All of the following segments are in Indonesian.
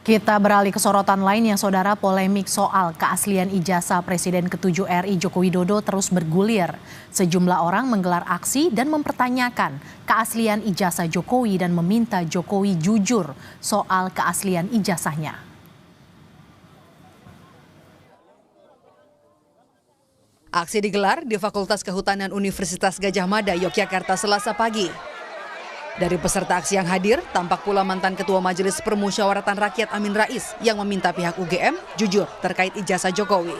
Kita beralih ke sorotan lain yang saudara, polemik soal keaslian ijazah Presiden ke-7 RI Joko Widodo terus bergulir. Sejumlah orang menggelar aksi dan mempertanyakan keaslian ijazah Jokowi dan meminta Jokowi jujur soal keaslian ijazahnya. Aksi digelar di Fakultas Kehutanan Universitas Gadjah Mada, Yogyakarta, Selasa pagi. Dari peserta aksi yang hadir, tampak pula mantan Ketua Majelis Permusyawaratan Rakyat Amin Rais yang meminta pihak UGM jujur terkait ijazah Jokowi.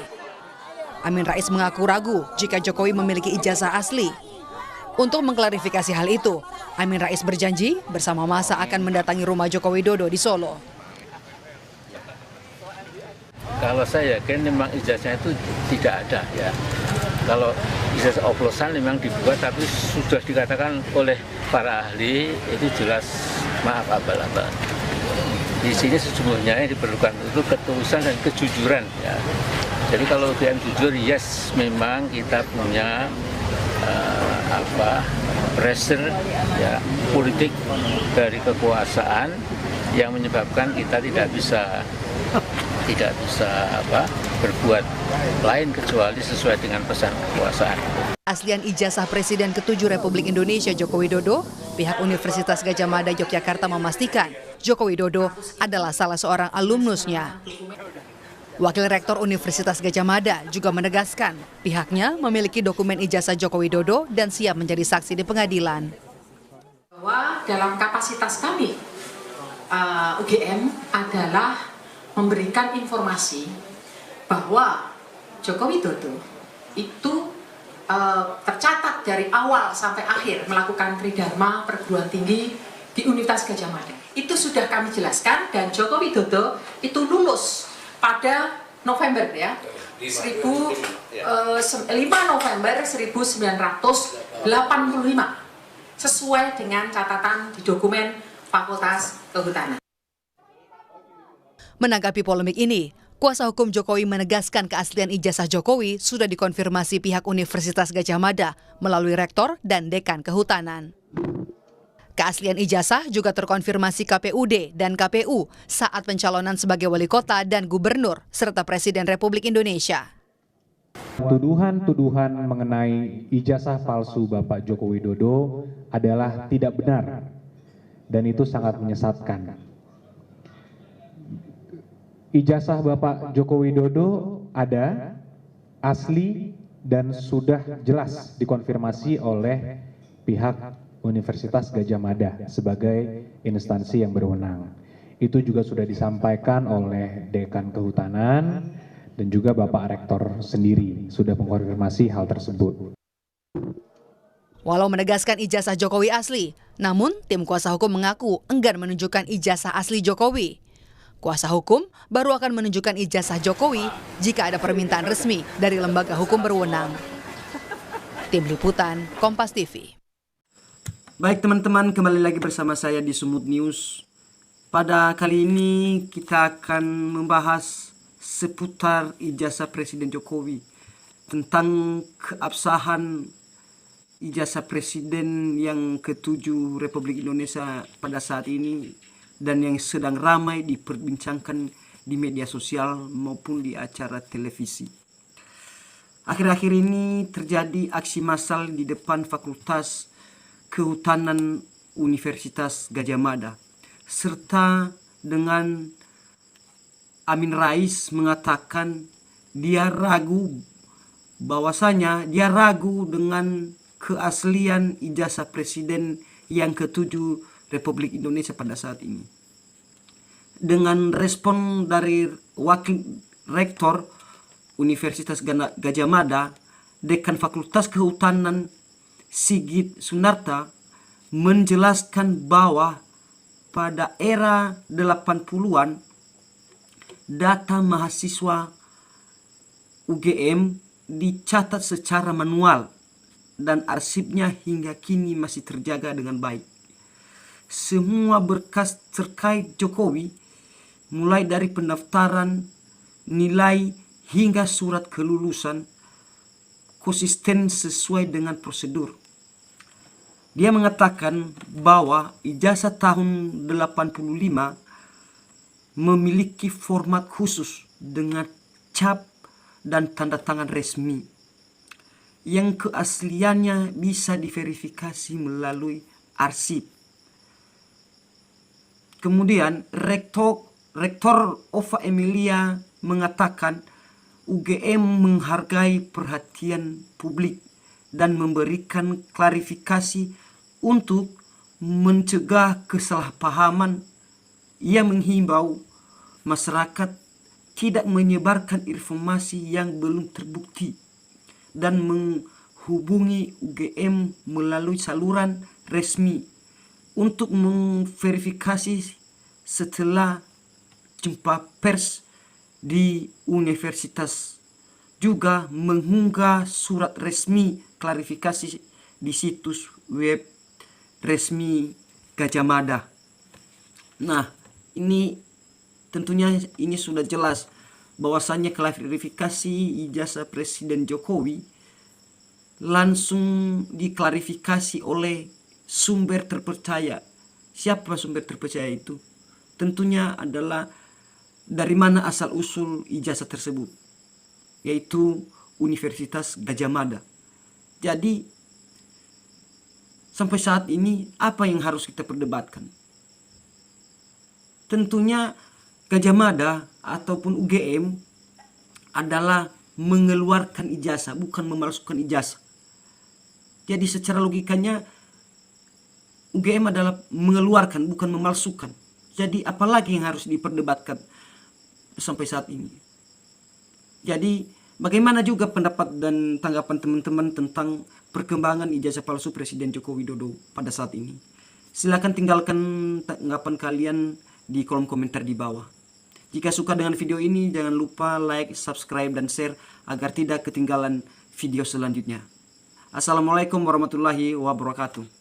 Amin Rais mengaku ragu jika Jokowi memiliki ijazah asli. Untuk mengklarifikasi hal itu, Amin Rais berjanji bersama massa akan mendatangi rumah Joko Widodo di Solo. Kalau saya yakin memang ijazah itu tidak ada ya. Kalau ijazah oplosan memang dibuat, tapi sudah dikatakan oleh para ahli itu jelas maaf abal-abal. Di sini sesungguhnya yang diperlukan itu ketulusan dan kejujuran ya. Jadi kalau UGM jujur, yes memang kita punya pressure ya politik dari kekuasaan yang menyebabkan kita tidak bisa berbuat lain kecuali sesuai dengan pesan kekuasaan. Aslian ijazah Presiden ke-7 Republik Indonesia Joko Widodo, pihak Universitas Gadjah Mada Yogyakarta memastikan Joko Widodo adalah salah seorang alumnusnya. Wakil Rektor Universitas Gadjah Mada juga menegaskan pihaknya memiliki dokumen ijazah Joko Widodo dan siap menjadi saksi di pengadilan. Bahwa dalam kapasitas kami, UGM adalah memberikan informasi bahwa Joko Widodo itu tercatat dari awal sampai akhir melakukan tridharma perguruan tinggi di Universitas Gadjah Mada. Itu sudah kami jelaskan, dan Joko Widodo itu lulus pada November ya, 5 November 1985, sesuai dengan catatan di dokumen Fakultas Kehutanan. Menanggapi polemik ini, kuasa hukum Jokowi menegaskan keaslian ijazah Jokowi sudah dikonfirmasi pihak Universitas Gadjah Mada melalui rektor dan dekan kehutanan. Keaslian ijazah juga terkonfirmasi KPUD dan KPU saat pencalonan sebagai wali kota dan gubernur serta Presiden Republik Indonesia. Tuduhan-tuduhan mengenai ijazah palsu Bapak Joko Widodo adalah tidak benar dan itu sangat menyesatkan. Ijazah Bapak Joko Widodo ada, asli, dan sudah jelas dikonfirmasi oleh pihak Universitas Gadjah Mada sebagai instansi yang berwenang. Itu juga sudah disampaikan oleh Dekan Kehutanan dan juga Bapak Rektor sendiri sudah mengkonfirmasi hal tersebut. Walau menegaskan ijazah Jokowi asli, namun tim kuasa hukum mengaku enggan menunjukkan ijazah asli Jokowi. Kuasa hukum baru akan menunjukkan ijazah Jokowi jika ada permintaan resmi dari lembaga hukum berwenang. Tim Liputan, Kompas TV. Baik teman-teman, kembali lagi bersama saya di Sumut News. Pada kali ini kita akan membahas seputar ijazah Presiden Jokowi, tentang keabsahan ijazah Presiden yang ke-7 Republik Indonesia pada saat ini dan yang sedang ramai diperbincangkan di media sosial maupun di acara televisi. Akhir-akhir ini terjadi aksi massal di depan Fakultas Kehutanan Universitas Gadjah Mada, serta dengan Amin Rais mengatakan dia ragu dengan keaslian ijazah Presiden yang ke-7 Republik Indonesia pada saat ini. Dengan respon dari Wakil Rektor Universitas Gadjah Mada, Dekan Fakultas Kehutanan Sigit Sunarta menjelaskan bahwa pada era 80-an data mahasiswa UGM dicatat secara manual dan arsipnya hingga kini masih terjaga dengan baik. Semua berkas terkait Jokowi, mulai dari pendaftaran, nilai, hingga surat kelulusan, konsisten sesuai dengan prosedur. Dia mengatakan bahwa ijazah tahun 85 memiliki format khusus dengan cap dan tanda tangan resmi yang keasliannya bisa diverifikasi melalui arsip. Kemudian Rektor Ova Emilia mengatakan UGM menghargai perhatian publik dan memberikan klarifikasi untuk mencegah kesalahpahaman. Ia menghimbau masyarakat tidak menyebarkan informasi yang belum terbukti dan menghubungi UGM melalui saluran resmi untuk memverifikasi setelah jumpa pers di universitas. Juga mengunggah surat resmi klarifikasi di situs web resmi Gajah Mada. Nah, ini tentunya ini sudah jelas bahwasannya klarifikasi ijazah Presiden Jokowi langsung diklarifikasi oleh sumber terpercaya. Siapa sumber terpercaya itu? Tentunya adalah dari mana asal usul ijazah tersebut, yaitu Universitas Gajah Mada. Jadi sampai saat ini apa yang harus kita perdebatkan? Tentunya Gajah Mada ataupun UGM adalah mengeluarkan ijazah, bukan memalsukan ijazah. Jadi secara logikanya UGM adalah mengeluarkan, bukan memalsukan. Jadi apalagi yang harus diperdebatkan sampai saat ini? Jadi bagaimana juga pendapat dan tanggapan teman-teman tentang perkembangan ijazah palsu Presiden Joko Widodo pada saat ini? Silakan tinggalkan tanggapan kalian di kolom komentar di bawah. Jika suka dengan video ini, jangan lupa like, subscribe, dan share agar tidak ketinggalan video selanjutnya. Assalamualaikum warahmatullahi wabarakatuh.